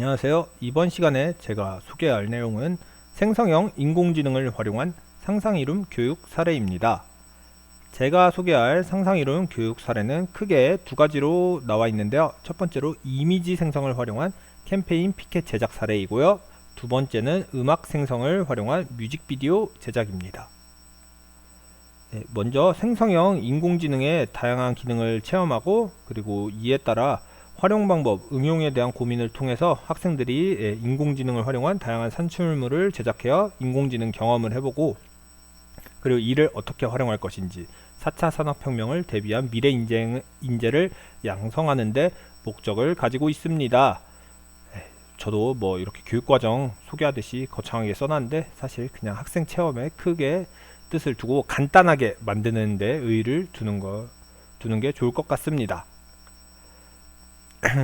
안녕하세요. 이번 시간에 제가 소개할 내용은 생성형 인공지능을 활용한 상상이룸 교육 사례입니다. 제가 소개할 상상이룸 교육 사례는 크게 두 가지로 나와 있는데요. 첫 번째로 이미지 생성을 활용한 캠페인 피켓 제작 사례이고요. 두 번째는 음악 생성을 활용한 뮤직비디오 제작입니다. 먼저 생성형 인공지능의 다양한 기능을 체험하고 그리고 이에 따라 활용 방법, 응용에 대한 고민을 통해서 학생들이 인공지능을 활용한 다양한 산출물을 제작하여 인공지능 경험을 해보고 그리고 이를 어떻게 활용할 것인지 4차 산업혁명을 대비한 미래 인재를 양성하는 데 목적을 가지고 있습니다. 저도 뭐 이렇게 교육과정 소개하듯이 거창하게 써놨는데 사실 그냥 학생 체험에 크게 뜻을 두고 간단하게 만드는 데 의의를 두는 게 좋을 것 같습니다.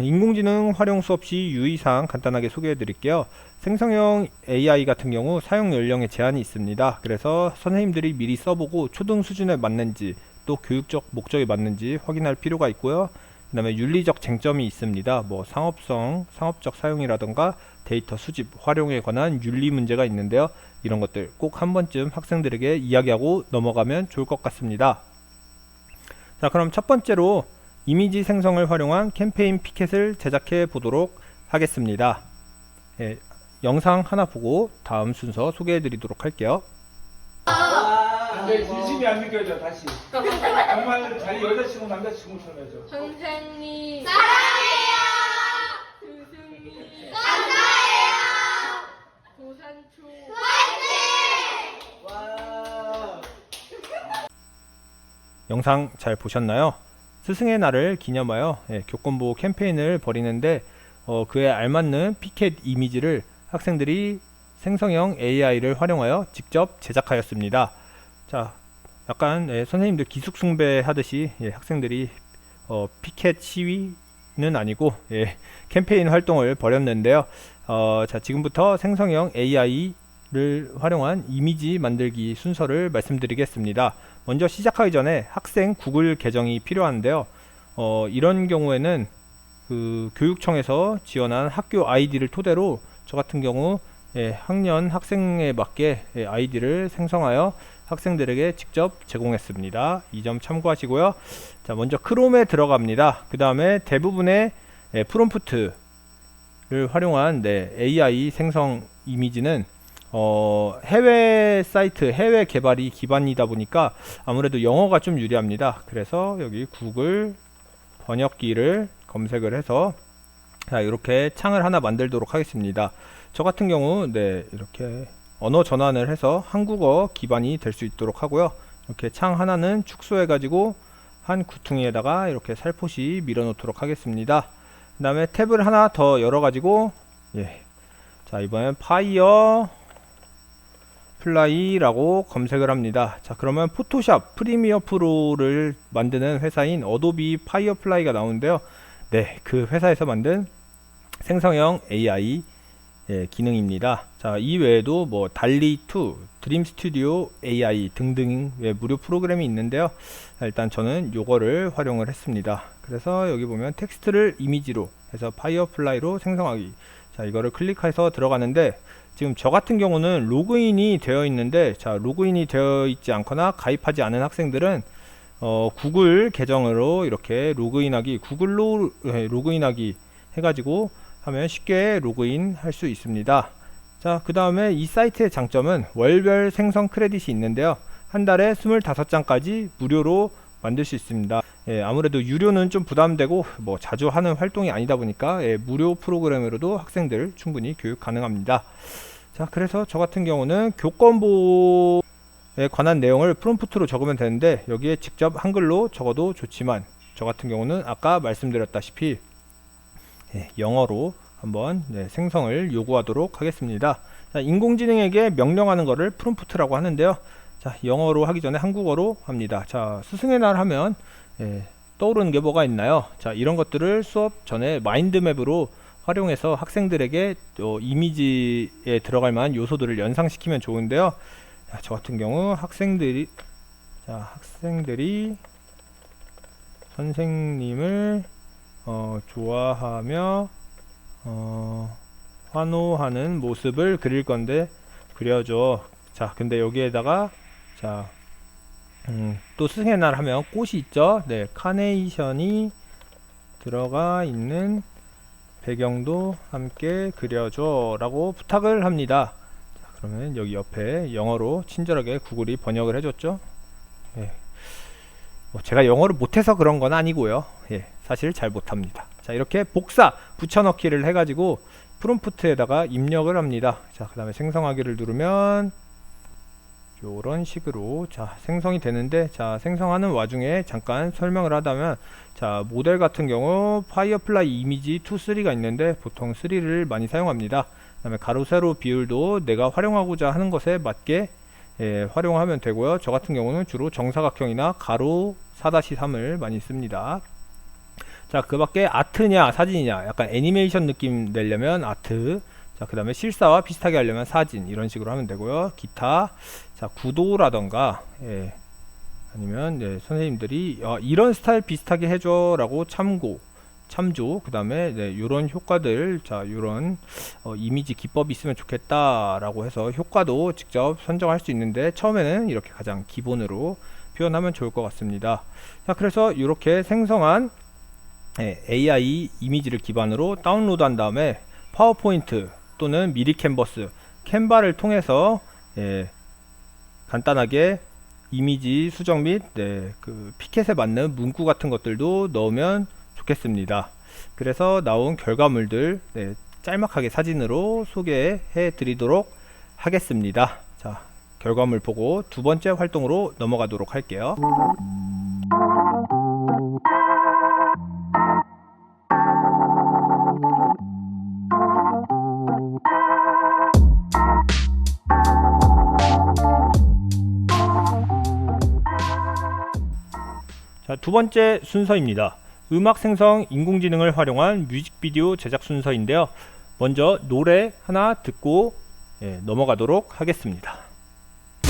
인공지능 활용 수업 시 유의사항 간단하게 소개해 드릴게요. 생성형 AI 같은 경우 사용 연령에 제한이 있습니다. 그래서 선생님들이 미리 써보고 초등 수준에 맞는지 또 교육적 목적에 맞는지 확인할 필요가 있고요. 그 다음에 윤리적 쟁점이 있습니다. 뭐 상업적 사용이라던가 데이터 수집, 활용에 관한 윤리 문제가 있는데요. 이런 것들 꼭 한 번쯤 학생들에게 이야기하고 넘어가면 좋을 것 같습니다. 자, 그럼 첫 번째로 이미지 생성을 활용한 캠페인 피켓을 제작해 보도록 하겠습니다. 영상 하나 보고 다음 순서 소개해 드리도록 할게요. 근데 진심이 안 느껴져. 다시 정말 자기 여자친구 남자친구처럼 해줘. 선생님 사랑해요. 스승님 감사해요. 도산초 화이팅! 와. 영상 잘 보셨나요? 스승의 날을 기념하여 교권보호 캠페인을 벌이는데 그에 알맞는 피켓 이미지를 학생들이 생성형 AI를 활용하여 직접 제작하였습니다. 자, 약간 선생님들 기숙숭배 하듯이 학생들이 피켓 시위는 아니고 캠페인 활동을 벌였는데요. 자, 지금부터 생성형 AI를 활용한 이미지 만들기 순서를 말씀드리겠습니다. 먼저 시작하기 전에 학생 구글 계정이 필요한데요. 이런 경우에는 그 교육청에서 지원한 학교 아이디를 토대로 저 같은 경우 학년 학생에 맞게 아이디를 생성하여 학생들에게 직접 제공했습니다. 이 점 참고하시고요. 자, 먼저 크롬에 들어갑니다. 그 다음에 대부분의 프롬프트를 활용한 AI 생성 이미지는 해외 사이트, 해외 개발이 기반이다 보니까 아무래도 영어가 좀 유리합니다. 그래서 여기 구글 번역기를 검색을 해서 자, 이렇게 창을 하나 만들도록 하겠습니다. 저 같은 경우 이렇게 언어 전환을 해서 한국어 기반이 될 수 있도록 하고요. 이렇게 창 하나는 축소해 가지고 한 구퉁이에다가 이렇게 살포시 밀어 놓도록 하겠습니다. 그 다음에 탭을 하나 더 열어 가지고 자, 이번엔 파이어 플라이라고 검색을 합니다. 자, 그러면 포토샵 프리미어 프로를 만드는 회사인 어도비 파이어플라이가 나오는데요. 그 회사에서 만든 생성형 AI 기능입니다. 자, 이 외에도 뭐 달리2, 드림 스튜디오 AI 등등 무료 프로그램이 있는데요. 자, 일단 저는 요거를 활용을 했습니다. 그래서 여기 보면 텍스트를 이미지로 해서 파이어플라이로 생성하기. 자, 이거를 클릭해서 들어가는데 지금 저 같은 경우는 로그인이 되어 있는데, 자, 로그인이 되어 있지 않거나 가입하지 않은 학생들은 구글 계정으로 이렇게 로그인하기, 구글로 로그인하기 해가지고 하면 쉽게 로그인 할 수 있습니다. 자, 그 다음에 이 사이트의 장점은 월별 생성 크레딧이 있는데요. 한 달에 25장까지 무료로 만들 수 있습니다. 아무래도 유료는 좀 부담되고 뭐 자주 하는 활동이 아니다 보니까 무료 프로그램으로도 학생들 충분히 교육 가능합니다. 자, 그래서 저 같은 경우는 교권보호에 관한 내용을 프롬프트로 적으면 되는데 여기에 직접 한글로 적어도 좋지만 저 같은 경우는 아까 말씀드렸다시피 영어로 한번 생성을 요구하도록 하겠습니다. 자, 인공지능에게 명령하는 것을 프롬프트라고 하는데요. 자, 영어로 하기 전에 한국어로 합니다. 자, 스승의 날 하면 떠오르는 게 뭐가 있나요? 자, 이런 것들을 수업 전에 마인드맵으로 활용해서 학생들에게 이미지에 들어갈 만한 요소들을 연상시키면 좋은데요. 자, 저 같은 경우 학생들이 선생님을 좋아하며 환호하는 모습을 그릴 건데 그려줘. 자, 근데 여기에다가 자, 또 스승의 날 하면 꽃이 있죠. 네, 카네이션이 들어가 있는 배경도 함께 그려줘 라고 부탁을 합니다. 자, 그러면 여기 옆에 영어로 친절하게 구글이 번역을 해줬죠. 예. 뭐 제가 영어를 못해서 그런 건 아니고요. 예, 사실 잘 못합니다. 자, 이렇게 복사 붙여넣기를 해가지고 프롬프트에다가 입력을 합니다. 자, 그 다음에 생성하기를 누르면 요런 식으로 자 생성이 되는데, 자 생성하는 와중에 잠깐 설명을 하자면, 자 모델 같은 경우 파이어플라이 이미지 2, 3가 있는데 보통 3를 많이 사용합니다. 그 다음에 가로 세로 비율도 내가 활용하고자 하는 것에 맞게 활용하면 되고요. 저 같은 경우는 주로 정사각형이나 가로 4-3을 많이 씁니다. 자, 그 밖에 아트냐 사진이냐, 약간 애니메이션 느낌 내려면 아트, 자 그 다음에 실사와 비슷하게 하려면 사진, 이런 식으로 하면 되고요. 기타, 자 구도라던가 아니면 선생님들이 이런 스타일 비슷하게 해줘 라고 참조, 그 다음에 이런 효과들, 자 이런 이미지 기법이 있으면 좋겠다 라고 해서 효과도 직접 선정할 수 있는데, 처음에는 이렇게 가장 기본으로 표현하면 좋을 것 같습니다. 자, 그래서 이렇게 생성한 AI 이미지를 기반으로 다운로드 한 다음에 파워포인트 또는 미리 캔버스, 캔바를 통해서 간단하게 이미지 수정 및 그 피켓에 맞는 문구 같은 것들도 넣으면 좋겠습니다. 그래서 나온 결과물들 짤막하게 사진으로 소개해 드리도록 하겠습니다. 자, 결과물 보고 두 번째 활동으로 넘어가도록 할게요. 자, 두 번째 순서입니다. 음악 생성 인공지능을 활용한 뮤직비디오 제작 순서인데요. 먼저 노래 하나 듣고 넘어가도록 하겠습니다.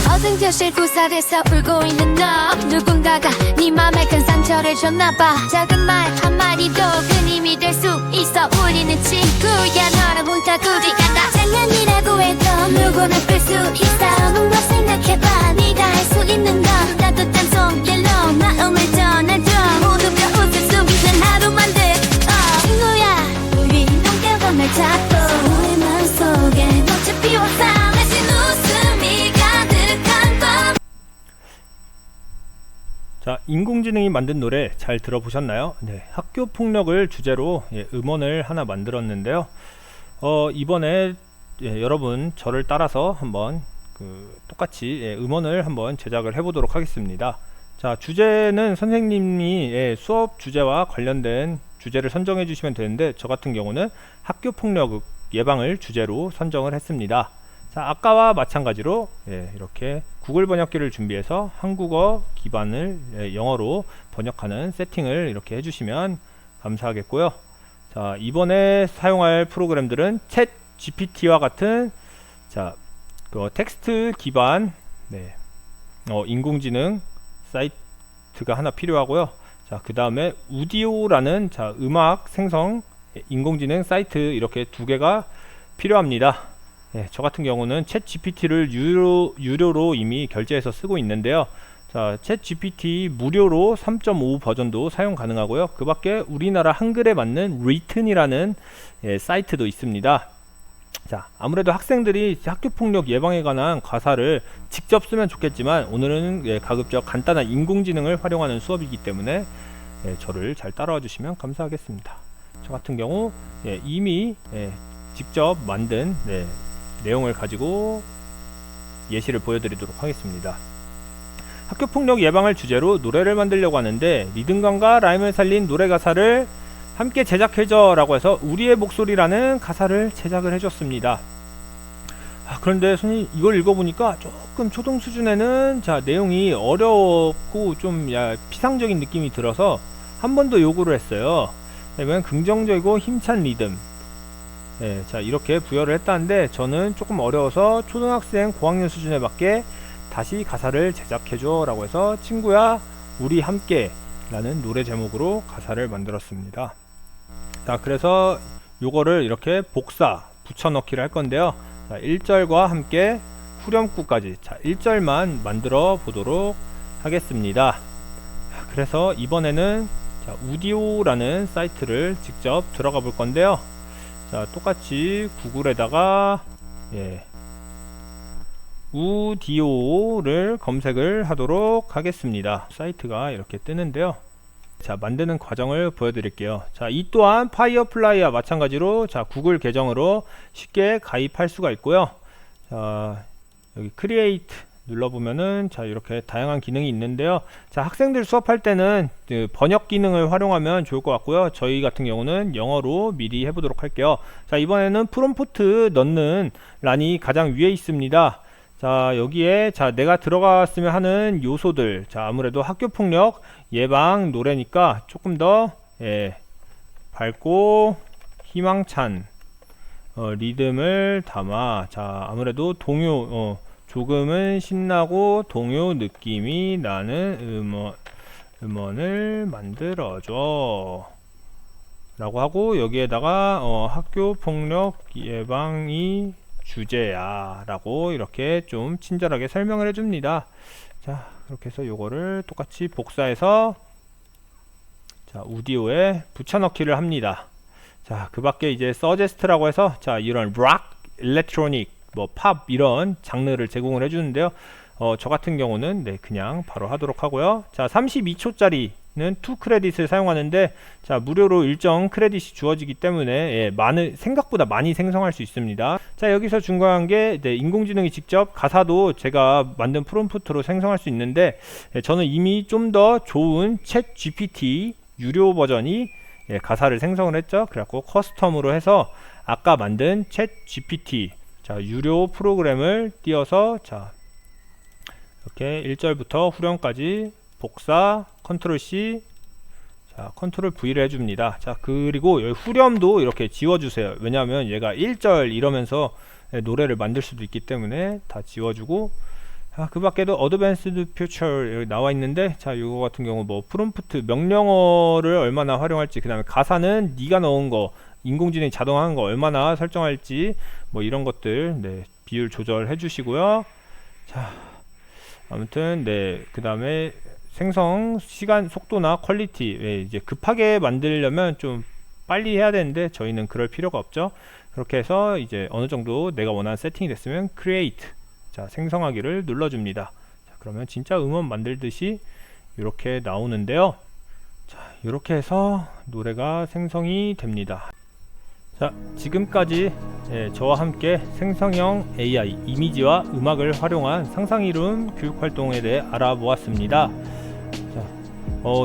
어떤 교실 구석에서 울고 있는 너, 누군가가 네 맘에 큰 상처를 줬나봐. 작은 말 한마디도 큰 힘이 될 수 있어. 우리는 친구야, 너를 뭉타구리 간다. 장난이라고 해도 누구나 끌 수 있어. 한번 더 생각해봐, 네가 할 수 있는 건 따뜻한 손길로 마음을 전해줘. 모두가 웃을 수 있는 하루 만들 친구야, 우리 함께 밤을 잡고 너의 마음속에 꽃을 피워서 내신 웃음이 가득한 밤. 자, 인공지능이 만든 노래 잘 들어보셨나요? 네, 학교 폭력을 주제로 음원을 하나 만들었는데요. 이번에 여러분 저를 따라서 한번 똑같이 음원을 한번 제작을 해보도록 하겠습니다. 자, 주제는 선생님이 수업 주제와 관련된 주제를 선정해 주시면 되는데, 저 같은 경우는 학교 폭력 예방을 주제로 선정을 했습니다. 자, 아까와 마찬가지로 이렇게 구글 번역기를 준비해서 한국어 기반을 영어로 번역하는 세팅을 이렇게 해주시면 감사하겠고요. 자, 이번에 사용할 프로그램들은 챗 GPT와 같은 그 텍스트 기반 인공지능 사이트가 하나 필요하고요. 자, 그 다음에 우디오라는 음악 생성 인공지능 사이트, 이렇게 두 개가 필요합니다. 저 같은 경우는 챗 GPT를 유료로 이미 결제해서 쓰고 있는데요. 자, 챗 GPT 무료로 3.5 버전도 사용 가능하고요. 그 밖에 우리나라 한글에 맞는 리튼이라는 사이트도 있습니다. 자, 아무래도 학생들이 학교폭력 예방에 관한 가사를 직접 쓰면 좋겠지만, 오늘은 가급적 간단한 인공지능을 활용하는 수업이기 때문에 저를 잘 따라와 주시면 감사하겠습니다. 저 같은 경우 이미 직접 만든 내용을 가지고 예시를 보여드리도록 하겠습니다. 학교폭력 예방을 주제로 노래를 만들려고 하는데, 리듬감과 라임을 살린 노래 가사를 함께 제작해줘 라고 해서 우리의 목소리라는 가사를 제작을 해줬습니다. 그런데 선생님, 이걸 읽어보니까 조금 초등 수준에는 내용이 어렵고 좀 피상적인 느낌이 들어서 한 번 더 요구를 했어요. 그러면 긍정적이고 힘찬 리듬, 자 이렇게 부여를 했다는데, 저는 조금 어려워서 초등학생 고학년 수준에 맞게 다시 가사를 제작해줘 라고 해서 친구야 우리 함께 라는 노래 제목으로 가사를 만들었습니다. 자, 그래서 요거를 이렇게 복사 붙여넣기를 할 건데요. 자, 1절과 함께 후렴구까지, 자, 1절만 만들어 보도록 하겠습니다. 자, 그래서 이번에는 자, 우디오라는 사이트를 직접 들어가 볼 건데요. 자, 똑같이 구글에다가 우디오를 검색을 하도록 하겠습니다. 사이트가 이렇게 뜨는데요. 자, 만드는 과정을 보여드릴게요. 자, 이 또한 파이어플라이와 마찬가지로 자, 구글 계정으로 쉽게 가입할 수가 있고요. 자, 여기 크리에이트 눌러보면은 자, 이렇게 다양한 기능이 있는데요. 자, 학생들 수업할 때는 그 번역 기능을 활용하면 좋을 것 같고요. 저희 같은 경우는 영어로 미리 해보도록 할게요. 자, 이번에는 프롬프트 넣는 란이 가장 위에 있습니다. 자, 여기에 자, 내가 들어갔으면 하는 요소들, 자, 아무래도 학교폭력 예방 노래니까 조금 더 밝고 희망찬 리듬을 담아, 자, 아무래도 동요, 조금은 신나고 동요 느낌이 나는 음원을 만들어줘 라고 하고, 여기에다가 학교폭력 예방이 주제야 라고 이렇게 좀 친절하게 설명을 해줍니다. 자, 그렇게 해서 요거를 똑같이 복사해서 자, 우디오에 붙여넣기를 합니다. 자, 그 밖에 이제 서제스트라고 해서 자, 이런 락, 일렉트로닉, 뭐 팝 이런 장르를 제공을 해주는데요. 저 같은 경우는 그냥 바로 하도록 하고요. 자, 32초짜리는 2 크레딧을 사용하는데, 자, 무료로 일정 크레딧이 주어지기 때문에 생각보다 많이 생성할 수 있습니다. 자, 여기서 중요한 게 인공지능이 직접 가사도 제가 만든 프롬프트로 생성할 수 있는데, 저는 이미 좀 더 좋은 챗 GPT 유료 버전이 가사를 생성을 했죠. 그래갖고 커스텀으로 해서 아까 만든 챗 GPT 자, 유료 프로그램을 띄워서 자, 이렇게 1절부터 후렴까지 복사, 컨트롤 C, 자, 컨트롤 V를 해줍니다. 자, 그리고 여기 후렴도 이렇게 지워주세요. 왜냐하면 얘가 1절 이러면서 노래를 만들 수도 있기 때문에 다 지워주고, 그 밖에도 어드밴스드 퓨처 여기 나와 있는데, 자, 이거 같은 경우 뭐 프롬프트 명령어를 얼마나 활용할지, 그 다음에 가사는 네가 넣은 거, 인공지능이 자동화한 거 얼마나 설정할지, 뭐 이런 것들 비율 조절해 주시고요. 자, 아무튼 그 다음에 생성 시간 속도나 퀄리티, 이제 급하게 만들려면 좀 빨리 해야 되는데 저희는 그럴 필요가 없죠. 그렇게 해서 이제 어느 정도 내가 원하는 세팅이 됐으면 create, 자, 생성하기를 눌러줍니다. 자, 그러면 진짜 음원 만들듯이 이렇게 나오는데요. 자, 이렇게 해서 노래가 생성이 됩니다. 자, 지금까지 저와 함께 생성형 AI, 이미지와 음악을 활용한 상상이룸 교육활동에 대해 알아보았습니다. 자,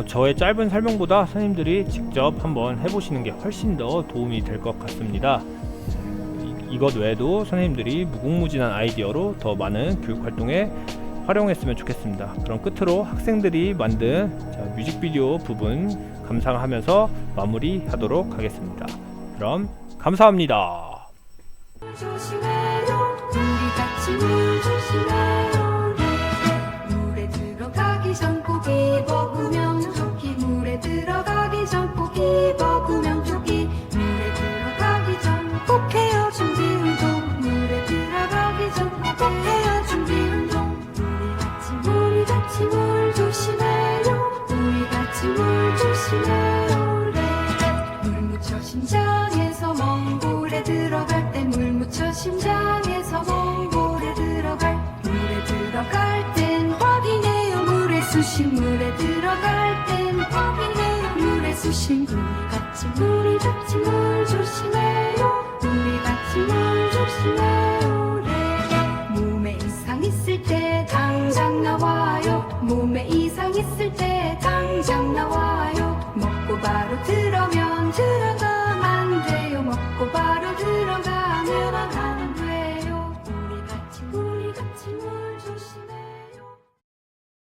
저의 짧은 설명보다 선생님들이 직접 한번 해보시는 게 훨씬 더 도움이 될 것 같습니다. 이것 외에도 선생님들이 무궁무진한 아이디어로 더 많은 교육활동에 활용했으면 좋겠습니다. 그럼 끝으로 학생들이 만든 뮤직비디오 부분 감상하면서 마무리하도록 하겠습니다. 그럼 감사합니다. 조심해요, 우리 같이 물 조심해요. 물에 들어가기 전 꼭 입어보면 좋기. 물에 들어가기 전 꼭 입어보면 좋기. 물에 들어가기 전 꼭 해요 준비 운동. 물에 들어가기 전 꼭 해요 준비 운동. 우리 같이 물 조심해요. 우리 같이 물 조심해요. 물 묻혀 심장에서 멍골에 들어갈 때, 물 묻혀 심장에서 멍골에 들어갈, 물에 들어갈 땐 확인해요 물의 수심. 물에 들어갈 땐 확인해요 물의 수심. 우리 같이 물 조심해요. 우리 같이 물 조심해요. 몸에 이상 있을 때 당장 나와요. 몸에 이상 있을 때 당장 나와요. 먹고 바로 들어가면 안 돼요. 먹고 바로 들어가면 안 돼요. 우리 같이 물 조심해.